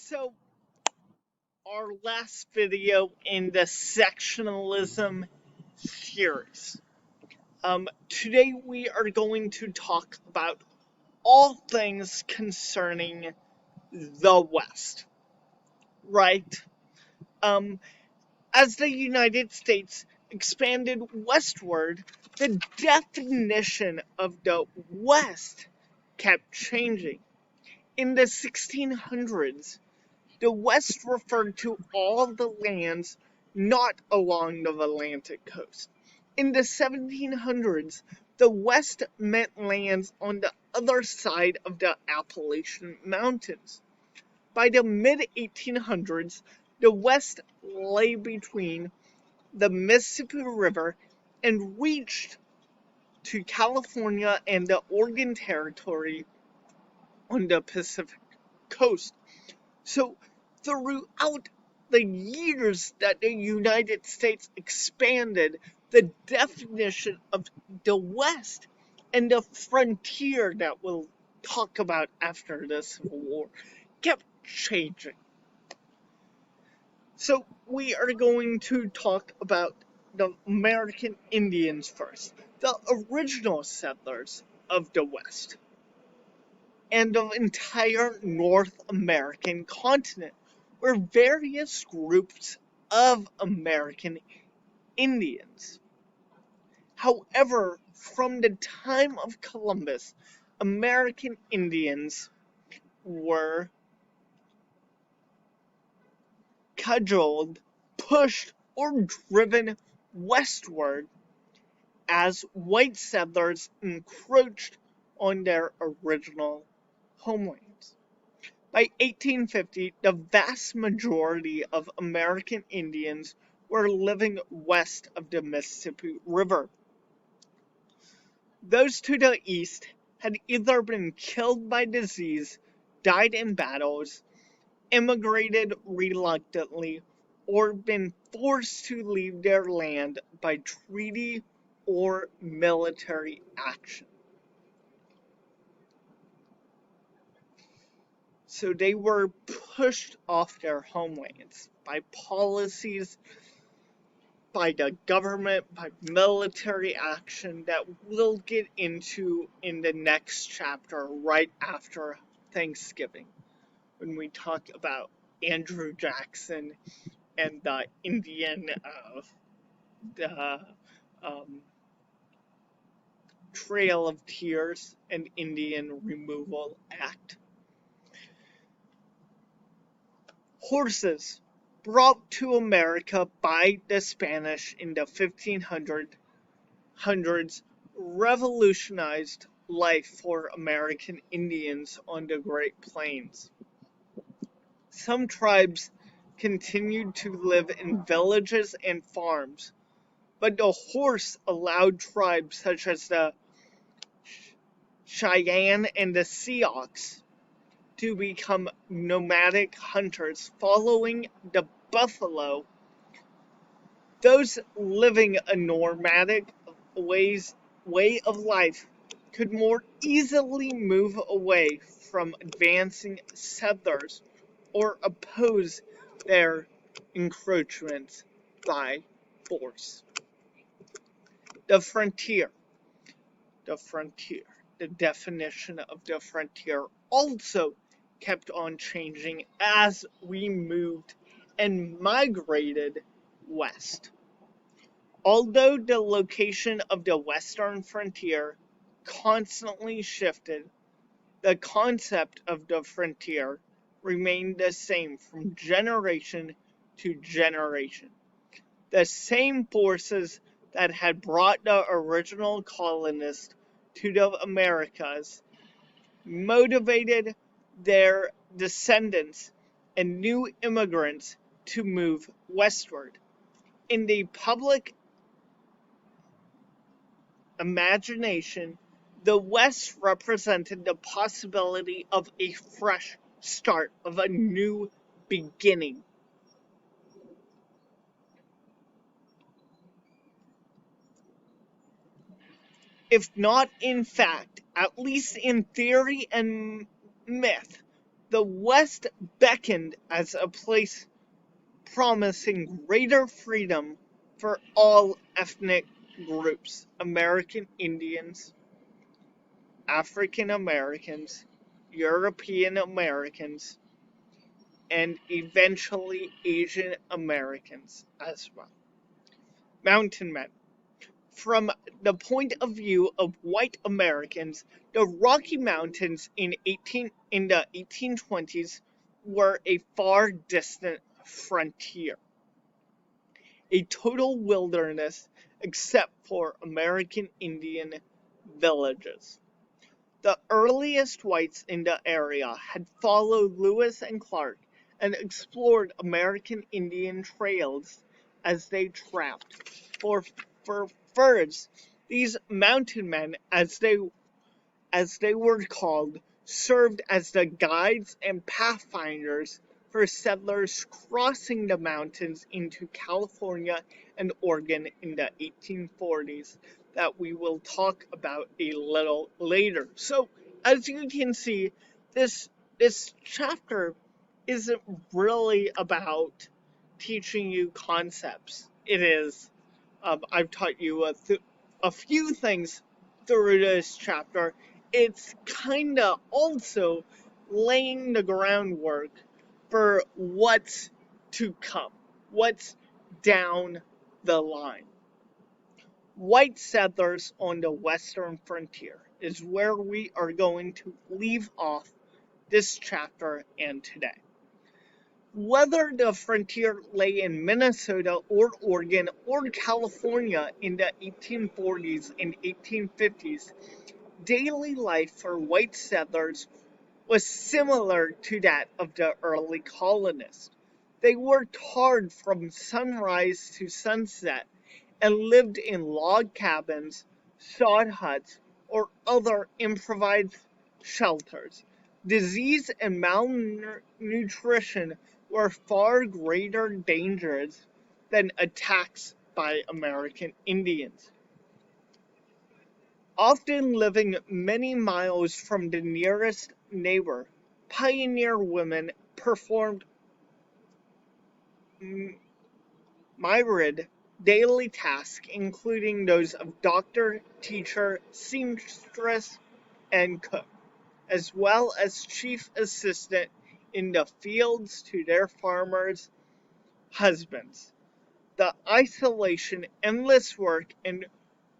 So, our last video in the sectionalism series. Today we are going to talk about all things concerning the West, right? Um, as the United States expanded westward, the definition of the West kept changing. In the 1600s, the West referred to all the lands not along the Atlantic coast. In the 1700s, the West meant lands on the other side of the Appalachian Mountains. By the mid-1800s, the West lay between the Mississippi River and reached to California and the Oregon Territory on the Pacific coast. So, throughout the years that the United States expanded, the definition of the West and the frontier that we'll talk about after the Civil War kept changing. So, we are going to talk about the American Indians first, the original settlers of the West and the entire North American continent were various groups of American Indians. However, from the time of Columbus, American Indians were cudgeled, pushed, or driven westward as white settlers encroached on their original homelands. By 1850, the vast majority of American Indians were living west of the Mississippi River. Those to the east had either been killed by disease, died in battles, immigrated reluctantly, or been forced to leave their land by treaty or military action. So they were pushed off their homelands by policies, by the government, by military action that we'll get into in the next chapter right after Thanksgiving, when we talk about Andrew Jackson and the the um, Trail of Tears and Indian Removal Act. Horses, brought to America by the Spanish in the 1500s, revolutionized life for American Indians on the Great Plains. Some tribes continued to live in villages and farms, but the horse allowed tribes such as the Cheyenne and the Sioux to become nomadic hunters following the buffalo. Those living a nomadic way of life could more easily move away from advancing settlers or oppose their encroachments by force. The frontier. The definition of the frontier also kept on changing as we moved and migrated west. Although the location of the western frontier constantly shifted, the concept of the frontier remained the same from generation to generation. The same forces that had brought the original colonists to the Americas motivated their descendants and new immigrants to move westward. In the public imagination, the West represented the possibility of a fresh start, of a new beginning. If not in fact, at least in theory and myth, The West beckoned as a place promising greater freedom for all ethnic groups: American Indians, African Americans, European Americans, and eventually Asian Americans as well. Mountain men. From the point of view of white Americans, the Rocky Mountains in the 1820s were a far distant frontier, a total wilderness except for American Indian villages. The earliest whites in the area had followed Lewis and Clark and explored American Indian trails as they tramped. For furs, these mountain men, as they were called, served as the guides and pathfinders for settlers crossing the mountains into California and Oregon in the 1840s that we will talk about a little later. So, as you can see, this chapter isn't really about teaching you concepts. It is, I've taught you a few things through this chapter. It's kind of also laying the groundwork for what's to come, what's down the line. White settlers on the western frontier is where we are going to leave off this chapter and today. Whether the frontier lay in Minnesota or Oregon or California in the 1840s and 1850s, daily life for white settlers was similar to that of the early colonists. They worked hard from sunrise to sunset and lived in log cabins, sod huts, or other improvised shelters. Disease and malnutrition were far greater dangers than attacks by American Indians. Often living many miles from the nearest neighbor, pioneer women performed myriad daily tasks, including those of doctor, teacher, seamstress, and cook, as well as chief assistant in the fields to their farmers' husbands. The isolation, endless work, and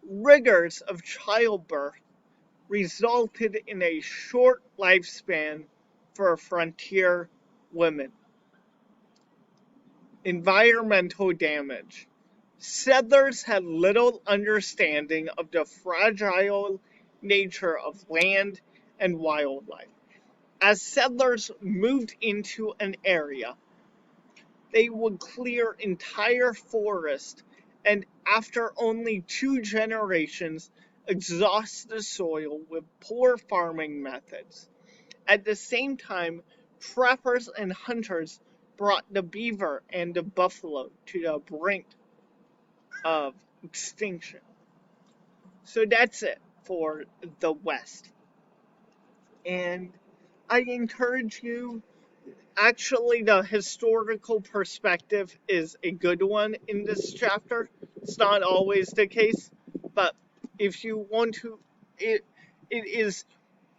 rigors of childbirth resulted in a short lifespan for frontier women. Environmental damage. Settlers had little understanding of the fragile nature of land and wildlife. As settlers moved into an area, they would clear entire forests and, after only 2 generations, exhaust the soil with poor farming methods. At the same time, trappers and hunters brought the beaver and the buffalo to the brink of extinction. So that's it for the West. And I encourage you, actually, the historical perspective is a good one in this chapter. It's not always the case, but if you want to, it is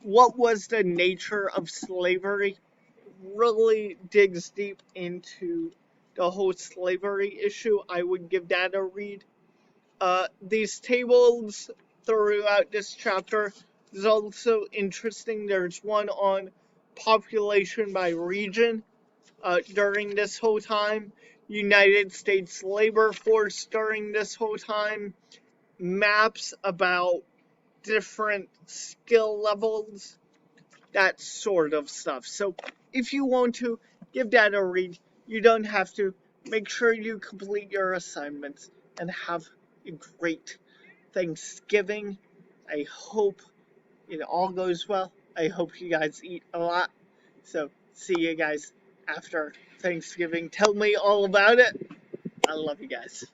what was the nature of slavery, really digs deep into the whole slavery issue. I would give that a read. These tables throughout this chapter is also interesting. There's one on population by region during this whole time, United States labor force during this whole time, maps about different skill levels, that sort of stuff. So if you want to, give that a read. You don't have to. Make sure you complete your assignments and have a great Thanksgiving. I hope it all goes well. I hope you guys eat a lot. So see you guys after Thanksgiving. Tell me all about it. I love you guys.